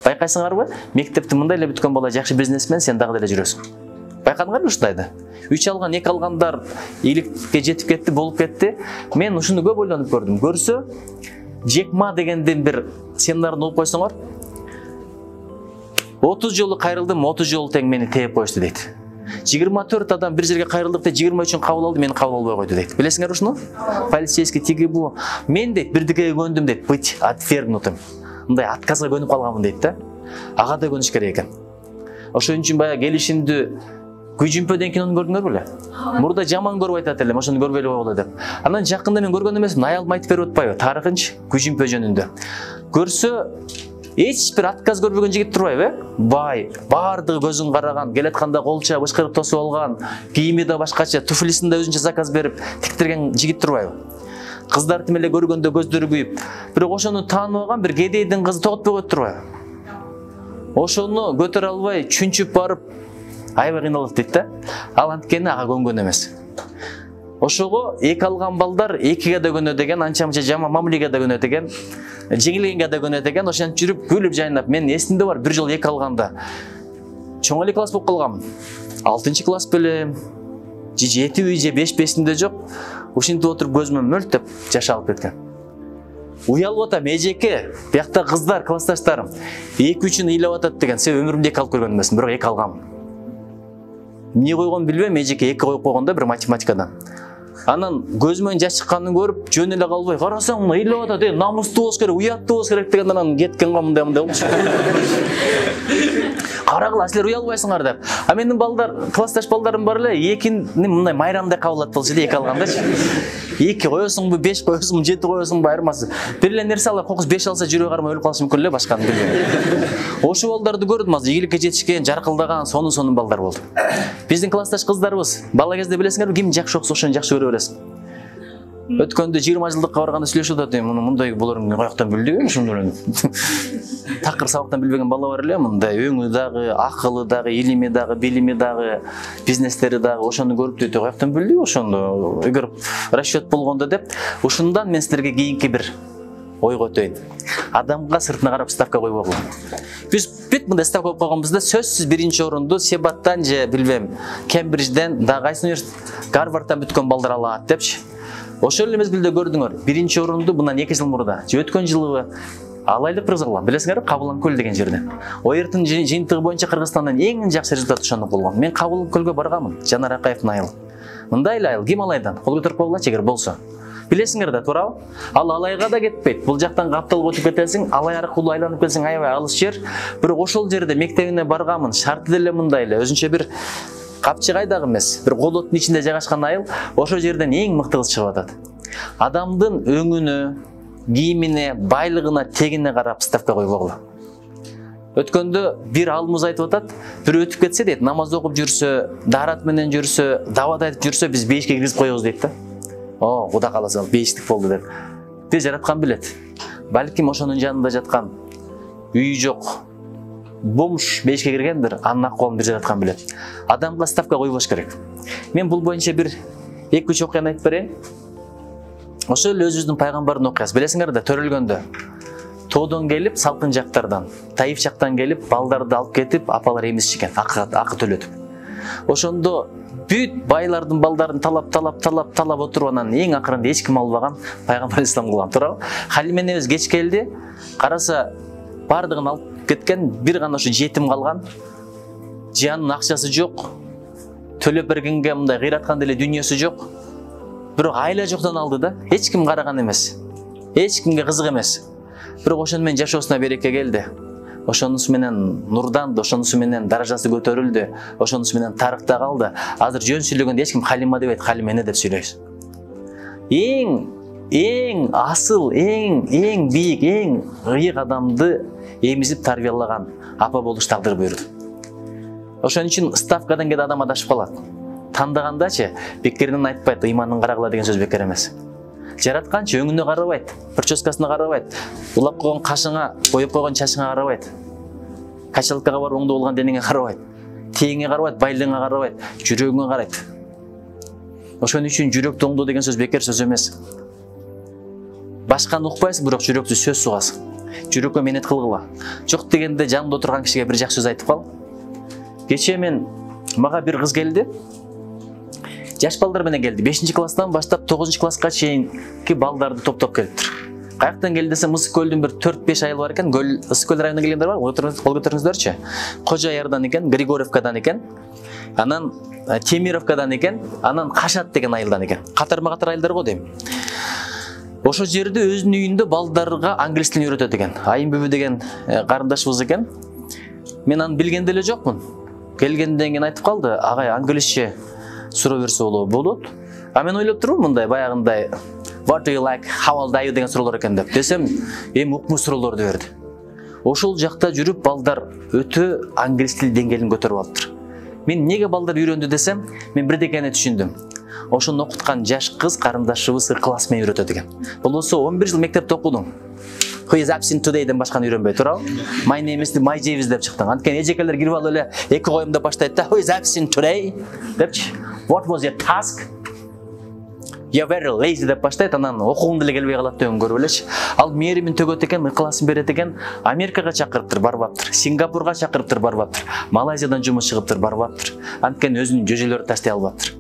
Байкайсыңарбы? Мектепти мындай эле бүткөн бала жакшы бизнесмен, сен дагы деле жүрөсүң. Байкадыңарбы ушундайды? 3 алган, 2 алгандар ийгиликке жетип кетти, болуп кетти. Мен ушуну көп ойлонуп көрдүм. Көрсө, Джек Ма дегенден бир семинарын окуп койсоңор, 30 жолу кайрылдым, 30 жолу тең мени тээп коюшту дейт. 24 адам бир жерге кайрылдыкта 20 үчүн кабыл алды, мени кабыл албай койду дейт. Билесиңер ушуну? Полицейский тиги бу. Мен дейт бирдикеге көндүм дейт, быть отвергнутым. Мындай отказга көнүп калганмын дейт да. Ага да көнүш керек экен. Ошон үчүн баягы келишимди Күжүмпө деген кинону көрдүңөр беле? Мурда жаман көрүп айтат элем, ошону көрбөйлү болду деп. Анан жакында мен көргөн эмесмин, аялым айтып берип атпайбы? Тарыхынчы Күжүмпө жөнүндө. Көрсө, эч бир отказ көрбөгөн жигит турбайбы? Бай, бардыгы көзүн караган, келатканда колча, бышкырык тосуп алган, кийими да башкача, туфлисин да өзүнчө заказ берип тиктирген жигит турбайбы? Кыздар тим эле көргөндө көздөрү күйүп, бирок ошону таанып алган бир кедейдин кызы тоготпой койт турбайбы? Ошону көтөрө албай, чүнчүп барып аябай кыйналат дейт да. Ал анткени ага көнгөн эмес. Ошого 2 алган балдар 2ге да көнө деген, анча-мынча жаман мамилеге да көнө деген, жеңилгенге да көнө деген, ошентип жүрүп күлүп жайнап. Мен эсимде бар, бир жолу 2 алганда чоң эле класс болуп калгам. 6-класс беле, же 7 же 5 эсимде жок. Ушинтип отуруп көзүмө мөлтөп жаш алып кеткен. Уялып атам, эжеке, биякта кыздар, классташтарым 2-3-ün ыйлап атат деген, себеби өмүрүмдө 2 алып көргөн эмесмин, бирок 2 алгам. Не койгонун билбейм, эжеке 2 коюп койгондо бир математикадан. Анан көзүмөн жаш чыкканын көрүп, жөн эле калбай, карасаң мына ыйлап атат, намыстуу болуш керек, уяттуу болуш керек деген, анан кеткен го мындай болчу. Карагыла, силер уялбайсыңар деп. А менин балдар, классташ балдарым бар эле, 2-ни мындай майрамдай кабыл алат болчу эле 2 алгандачы. 2 коесуңбу, 5 коесуңбу, 7 коесуңбу айырмасы. Бир эле нерсе алар, кокус 5 алса жүрөгү кармай өлүп калышы мүмкүн эле, башканы билбейм. Ошо балдарды көрдүм, азыр ийгиликке жетишкен, жаркылдаган, сонун балдар болду. Биздин классташ кыздарыбыз, бала кезде билесиңерби, ким жакшы окуса ошону жакшы көрө бересиң. Өткөндө 20 жылдыкка барганда сүйлөшүп атат, муну мындай буларың каяктан билди, ошондо эле. Такыр сабактан билбеген бала бар эле, мындай өңү дагы, акылы дагы, илими дагы, билими дагы, бизнестери дагы, ошону көрүп дейт, каяктан билди ошондо, эгер расчет болгондо деп. Ушундан мен силерге кийинки бир ойго өтөйүн. Адамга сыртына карап ставка койбогула. Биз бүт мындай ставка коюп койгонбузда, сөзсүз биринчи орунду Себаттан же билбем, Кембриджден, дагы кайсы университет, Гарвардтан бүткөн балдар алат депчи. Ошол эле мезгилде көрдүңөр, биринчи орунду мындан 2 жыл мурда, же өткөн жылы Алайлык Кыргызстан, билесиңерби, Кабылан көл деген жерде. ОЕРТин жыйынтыгы боюнча Кыргызстандан эң жакшы результат ошондо болгон. Мен Кабылан көлгө барганмын, Жанар Акаевдин айыл. Мындай эле айыл, Гималайдан, кол көтөрүп койгулачы эгер болсо. Билесиңер да, туурабы? Ал Алайга да кетпейт. Бул жактан Капталга өтүп кетесиң, Алай аркылуу айланып келсең аябай алыс жер. Бирок ошол жерде мектебине барганмын, шарты деле мындай эле, өзүнчө бир капчыгайдагы эмес, бир колоттун ичинде жайгашкан айыл, ошол жерден эң мыкты кыз чыгып атат. Адамдын өңүнө, кийимине, байлыгына, тегине карап ставка койбогула. Өткөндө бир алымыз айтып атат, бир өтүп кетсе дейт, намаз окуп жүрсө, даарат менен жүрсө, дават айтып жүрсө, биз бейишке киргизип коебуз дейт да. О, Кудай кааласа бейиштик болду деп. Биз жараткан билет. Балким ошонун жанында жаткан үйү жок бомж бейишке киргендир, анын акыбалын бир жараткан билет. Адамга ставка койбош керек. Мен бул боюнча бир 2-3 окуяны айтып берейин. Ошол эле өзүбүздүн пайгамбардын окуясы. Билесиңер да, төрөлгөндө тоодон келип, салкын жактардан, Таиф жактан келип, балдарды алып кетип, апалар эмизишкен, акы төлөтүп. Ошондо бүт байлардын балдарын талап отуруп, анан эң акырында эч ким албаган пайгамбар ислам кылган, туурабы? Халиме энебиз кеч келди, караса бардыгын алып кеткен, бир гана ошо жетим калган. Жанын акчасы жок. Төлөп бергенге мындай кыйраткан деле дүйнөсү жок. Бирок айла жоктон алды да, эч ким караган эмес. Эч кимге кызык эмес. Бирок ошону менен жашоосуна береке келди. Ошонусу менен нурданды, ошонусу менен даражасы көтөрүлдү, ошонусу менен тарыхта калды. Азыр жөн сүйлөгөндө эч ким Халима дебейт, Халимени деп сүйлөйбүз. Эң асыл, эң бийик, эң ыйык адамды эмизип тарбиялаган апа болуш тагдыр буйруду. Ошон үчүн ставкадан кээде адам адашып калат. Тандагандачы бекеринен айтпайт, ыйманын карагыла деген сөз бекер эмес. Жаратканчы өңүнө карабайт, прическасына карабайт, улап койгон кашыңа, боюп койгон чачыңа карабайт. Качалкага барып оңдо болгон денеңе карабайт. Тегиңе карабайт, байлыгыңа карабайт, жүрөгүңө карайт. Ошон үчүн жүрөктү оңдоо деген сөз бекер сөз эмес. Башканы укпайсың, бирок жүрөктү сөз сугасың. жүрөккө менет кылгыла. Жок дегенде жанымда отурган кишиге бир жакшы сөз айтып кал. Кече мага бир кыз келди. Жаш балдар менен келди. 5-класстан баштап 9-класска чейинки балдарды топтоп келиптир. Каяктан келди десем, Ысык көлдүн бир 4-5 айыл бар экен. Ысык көл районуна келгендер бар. Кол көтөрүңүздөрчү. Кожа Ярдан экен, Григорьевкадан экен. Анан Темировкадан экен, анан Кашат деген айылдан экен. Катарма-катар айылдар го дейм. Ошо жерде өзүнүн үйүндө балдарга англис тилин үйрөтөт экен. Айым бүбү деген карындашыбыз экен. Мен аны билген деле жокмун. Келгенден кийин айтып калды, агай англисче суроо берсе болот. А мен ойлоп турмун мындай баягындай What do you like? How old are you деген суроолор экен деп. Десем, укмуш суроолорду берди. Ошол жакта жүрүп балдар өтө англис тил деңгээлин көтөрүп алыптыр. Мен неге балдар үйрөндү десем, мен бирдекени түшүндүм. Ошону окуткан жаш кыз карындашыбыз ыкылас менен үйрөтөт экен. Болбосо 11 жыл мектепте окудуң. Who is absent today ден башканы үйрөнбөй туурабы? My name is my Javis деп чыктың. Анткени эжекелер кирип алып эле эки коем деп баштайт да. Who is absent today депчи. What was your task? You're very lazy деп баштайт, анан окугум деле келбей калат деген көрүп элечи. Ал мээримин төгөт экен, ыкыласын берет экен, Америкага чакырыптыр, барбаптыр. Сингапурга чакырыптыр, барбаптыр. Малайзиядан жумуш чыгыптыр, барбаптыр. Анткени өзүнүн жөжөлөрүн таштай албаптыр.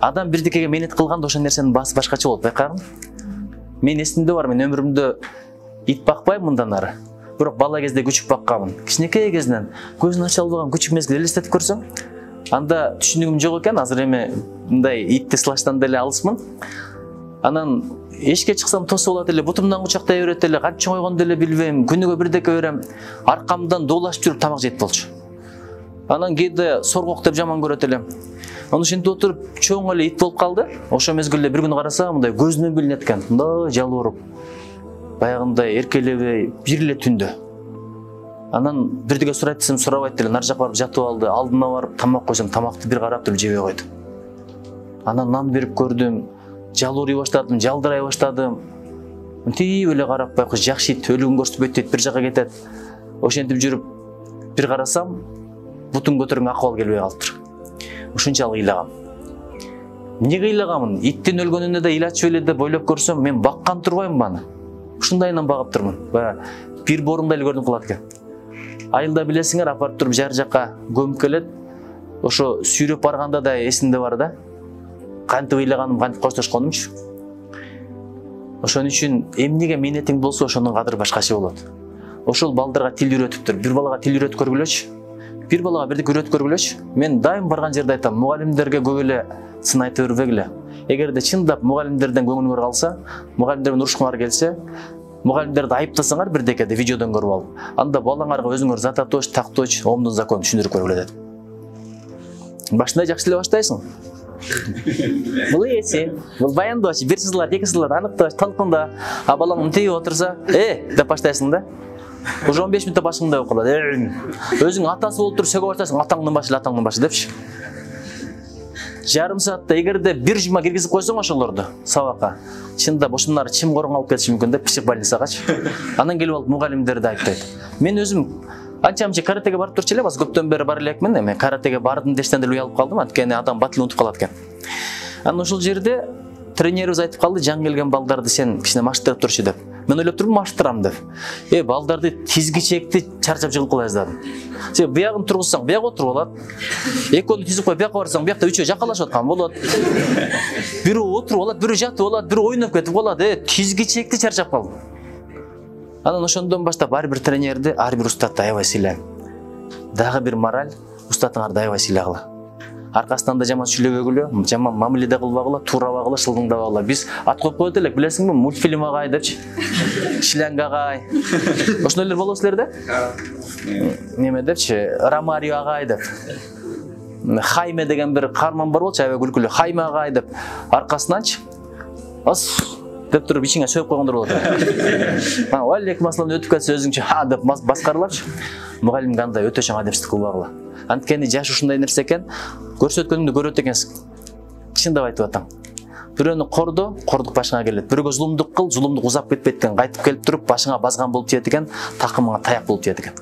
Адам бирдикеге менет кылганда ошол нерсенин баасы башкача болот, байкагын. Мен эсимде бар, мен өмүрүмдө ит бакпайм мындан ары. Бирок бала кезде күчүк бакканмын. Кичинекей кезинен көзүн ача албаган күчүк мезгил элестетип көрсөң, анда түшүнүгүм жок экен, азыр эми мындай итти сылаштан деле алысмын. Анан эшикке чыксам тосуп алат эле, бутумдан кучактай берет эле, канча койгонду деле билбейм, күнүгө бирдеке берем, аркамдан доолашып жүрүп тамак жейт болчу. Анан кээде соргок деп жаман көрөт элем. Аны ушинтип отуруп чоң эле ит болуп калды. Ошо мезгилде бир күнү карасам, мындай көзүнөн билинет экен. Мындай жалбырап, баягындай эркелебей, бир эле түндө. Анан бирдеге сурайт десем сурабайт эле, нар жакка барып жатып алды, алдына барып тамак койсом, тамакты бир карап туруп жебей койду. Анан нан берип көрдүм, жалбырай баштадым, жалдырай баштадым. Мынтип эле карап байкуш жакшы ит өлүгүн көрсөтпөйт дейт, бир жакка кетет. Ошентип жүрүп бир карасам, бутун көтөргөн акыбал келбей калыптыр. Ушунчалык ыйлагам. Эмнеге ыйлагамын? Иттин өлгөнүнө да ыйлачып эле деп ойлоп көрсөм, мен баккан турбаймынбы аны? Ушундайынан багып турмун. Баягы бир борунда эле көрүнүп калат экен. Айылда билесиңер, апарып туруп жар жакка көмүп келет. Ошо сүйрөп барганда да эсимде бар да. Кантип ыйлаганым, кантип коштошконумчу. Ошон үчүн эмнеге менетиң болсо, ошонун кадыры башкача болот. Ошол балдарга тил үйрөтүптүр. Бир балага тил үйрөтүп көргүлөчү. Бир балага бирдик үйрөтүп көргүлөчү. Мен дайым барган жерде айтам, мугалимдерге көп эле сын айта бербегиле. Эгерде чындап мугалимдерден көңүлүңөр калса, мугалимдер менен урушкуңар келсе, мугалимдерди айыптасаңар бирдекеде видеодон көрүп алып, анда балаңарга өзүңөр Зататоч, Такточ, Омдун законун түшүндүрүп көргүлө дедим. Башында жакшы эле баштайсың. Бул эси, бул баяндооч, бир сызылат, эки сызылат, аныктооч, талкында, а балаң мынтип отурса, деп баштайсың да. Уже 15 минутта башыңда болуп калат. Өзүң атасы болуп туруп сөгө баштайсың, атаңдын башы депчи. Жарым саатта эгерде бир жума киргизип койсоң ошолорду сабакка, чындап ошонун чим коруң алып кетиши мүмкүн деп психбольницагачы. Анан келип алып мугалимдерди айыптайт. Мен өзүм анча-мынча каратеге барып турчу элем, аз көптөн бери бар элекмин. Эми каратеге бардым дештен деле уялып калдым, анткени адам батыл унутуп калат экен. Анан ошол жерде тренерибиз айтып калды, жаңы келген балдарды сен кичине маштырып турчу деп. Мен ойлоп турдум маштырам деп. Балдарды тизгичекти чарчап жыгылып кала жаздадым. Сен биягын тургузсаң, бияк отуруп алат. Экөөнү тизип коюп бияка барсаң, биякта үчөө жакалашып аткан болот. Бирөө отуруп алат, бирөө жатып алат, бирөө ойноп кетип калат. Тизгичекти чарчап калдым. Анан ошондон баштап ар бир тренерди, ар бир устатты аябай сыйлайм. Дагы бир мораль, устатыңарды аябай сыйлагыла. Аркасынан да жаман сүйлөбөгүлө, жаман мамиле да кылбагыла, туурабагыла, шылдыңдабагыла. Биз ат коюп коет элек, билесиңби, мультфильм агай депчи. Шлянг агай. Ошондойлор болот силерде? Неме депчи, Ромарио агай деп. Хайме деген бир каарман бар болчу, аябай күлкүлүү. Хайме агай деп аркасынанчы. Ас деп туруп ичиңе сөөп койгондор болот. Алейкум ассалам өтүп кетсе өзүңчө ха деп баскарылапчы. Мугалимге андай өтө чоң адепсиздик кылбагыла. Анткени жаш ушундай нерсе экен, көрсөткөнүңдү көрөт экенсиң. Чындап айтып атам. Бирөөнү кордук башыңа келет. Бирөөгө зулумдук кыл, зулумдук узап кетпейт экен. Кайтып келип туруп башыңа базган болуп тиет экен, такымыңа таяк болуп тиет экен.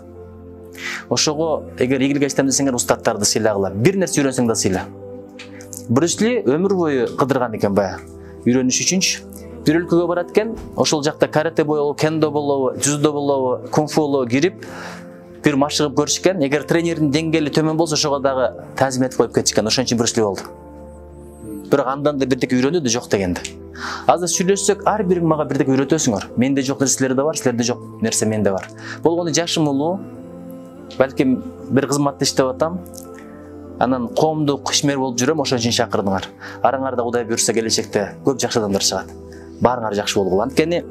Ошого эгер ийгиликке иштем десеңер, устаттарды сыйлагыла. Бир нерсе үйрөнсөң да сыйла. Брюс Ли өмүр бою кыдырган экен бая. Үйрөнүш үчүнчү. бир өлкөгө барат экен, ошол жакта карате болобу, кендо болобу, дзюдо болобу, кунг-фу болобу кирип бир машыгып көрүшкөн. Эгер тренердин деңгээли төмөн болсо ошого дагы тазим этип коюп кетишкен. Ошон үчүн Брюс Ли болду. Бирок андан да бирдеке үйрөнүүдө жок дегенди. Азыр сүйлөшсөк, ар бириң мага бирдеке үйрөтөсүңөр. Менде жок нерсе силерде бар, силерде жок нерсе менде бар. Болгону жашым улуу, балким бир кызматта иштеп атам. Анан коомдук ишмер болуп жүрөм, ошон үчүн чакырдыңар. Араңарда Кудай буйрса келечекте көп жакшы адамдар чыгат. Баарыңар жакшы болгула. Анткени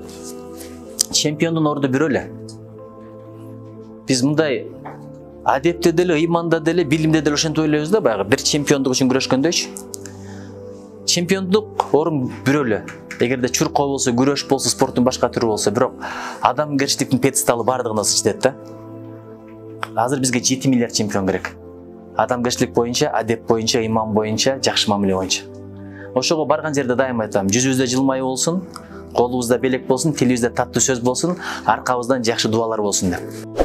чемпиондун орду бирөө эле. Биз мындай адепте деле, ыйманда деле, билимде деле ошентип ойлойбуз да, баягы бир чемпиондук үчүн күрөшкөндөйчү. Чемпиондук орун бирөө эле. Эгерде чуркоо болсо, күрөш болсо, спорттун башка түрү болсо, бирок адамгерчиликтин пьедесталы бардыгына сычтайт да. Азыр бизге 7 миллиард чемпион керек. Адамгерчилик боюнча, адеп боюнча, иман боюнча, жакшы мамиле боюнча. Ошого барган жерде дайым айтам, жүзүбүздө жылмайы болсун, колубузда белек болсун, тилибизде таттуу сөз болсун, аркабыздан жакшы дуалар болсун деп.